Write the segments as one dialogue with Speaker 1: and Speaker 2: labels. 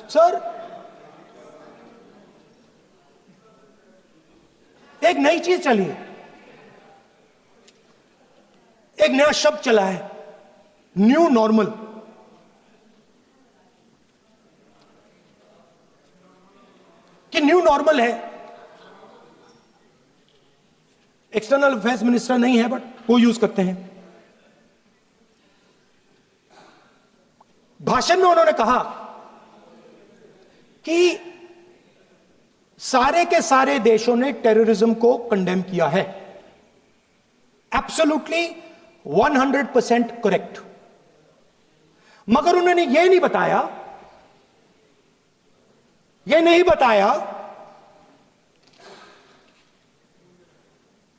Speaker 1: Sir, एक नई चीज चली है, एक नया शब्द चला है, न्यू नॉर्मल। कि न्यू नॉर्मल है, एक्सटर्नल अफेयर्स मिनिस्टर नहीं है बट वो यूज करते हैं। भाषण में उन्होंने कहा कि सारे के सारे देशों ने टेररिज्म को कंडेम किया है। Absolutely 100% correct. मगर उन्होंने यह नहीं बताया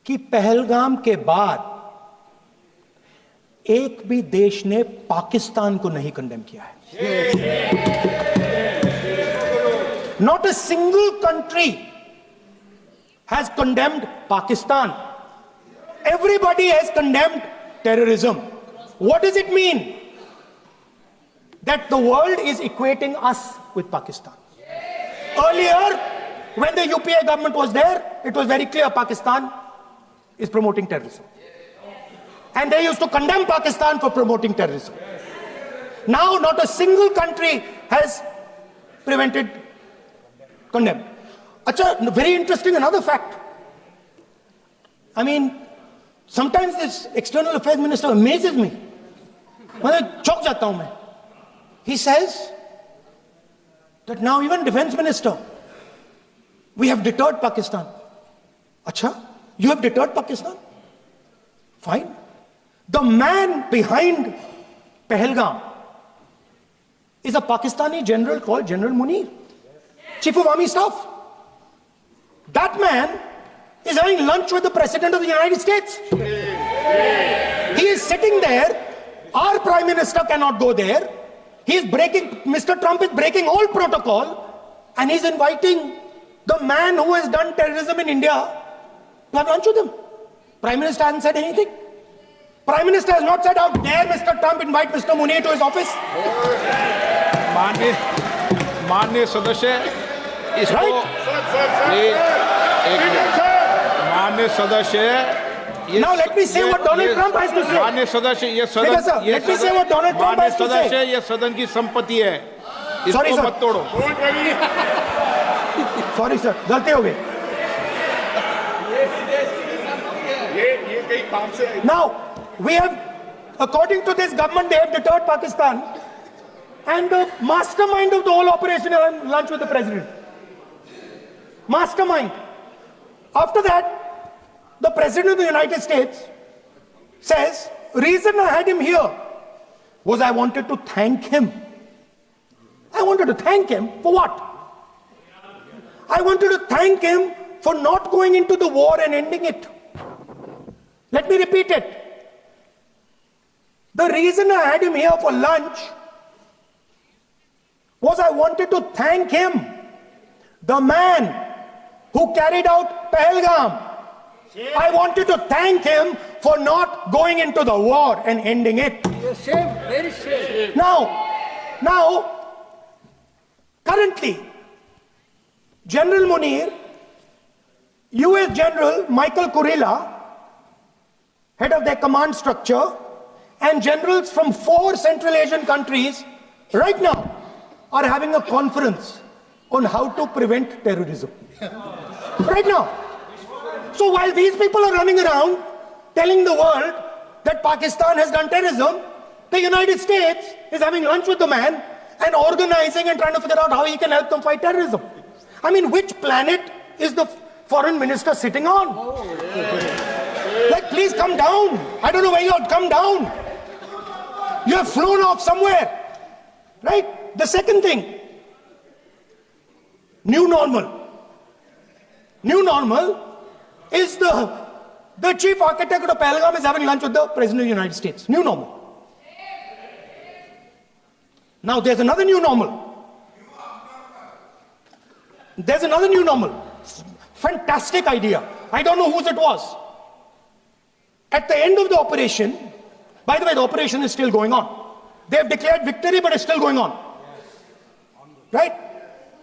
Speaker 1: कि पहलगाम के बाद एक भी देश ने पाकिस्तान को नहीं कंडेम किया है। Not a single country has condemned Pakistan. Everybody has condemned terrorism. What does it mean? That the world is equating us with Pakistan. Earlier, when the UPA government was there, it was very clear Pakistan is promoting terrorism. And they used to condemn Pakistan for promoting terrorism. Now, not a single country has condemned. Acha, very interesting, another fact. I mean, sometimes this external affairs minister amazes me. मैं चौंक जाता हूं मैं. He says that now even defense minister, we have deterred Pakistan. Acha, you have deterred Pakistan? Fine. The man behind Pahalgam is a Pakistani general called General Munir, Chief of Army Staff. That man is having lunch with the President of the United States. He is sitting there. Our Prime Minister cannot go there. Mr. Trump is breaking all protocol, and he's inviting the man who has done terrorism in India to have lunch with him. Prime Minister hasn't said anything. Prime Minister has not said, how dare Mr. Trump invite Mr. Munir to his office.
Speaker 2: माननीय सदस्य, इसको माननीय सदस्य,
Speaker 1: now let me say what Donald Trump has to say.
Speaker 2: माननीय सदस्य, ये सदन,
Speaker 1: let me say what Donald Trump has to say.
Speaker 2: सदस्य, ये सदन की संपत्ति है, इसको मत तोड़ो।
Speaker 1: सॉरी सर, गलती हो गई।
Speaker 3: ये कई काम से।
Speaker 1: Now we have, according to this government, they have deterred Pakistan, and the mastermind of the whole operation had lunch with the president. Mastermind. After that, the President of the United States says, reason I had him here was I wanted to thank him. I wanted to thank him for what? I wanted to thank him for not going into the war and ending it. Let me repeat it. The reason I had him here for lunch was I wanted to thank him, the man who carried out Pahalgam. I wanted to thank him for not going into the war and ending it.
Speaker 4: Shame, very shame.
Speaker 1: Now, currently, General Munir, US General Michael Kurilla, head of their command structure, and generals from 4 Central Asian countries right now are having a conference on how to prevent terrorism. Right now. So while these people are running around telling the world that Pakistan has done terrorism, the United States is having lunch with the man and organizing and trying to figure out how he can help them fight terrorism. I mean, which planet is the foreign minister sitting on? Like, please come down. I don't know where you're, come down. You have flown off somewhere. Right? The second thing, new normal. New normal is the chief architect of Pahalgam is having lunch with the President of the United States. New normal. Now there's another new normal. There's another new normal. Fantastic idea. I don't know whose it was. At the end of the operation, by the way, the operation is still going on. They have declared victory, but it's still going on.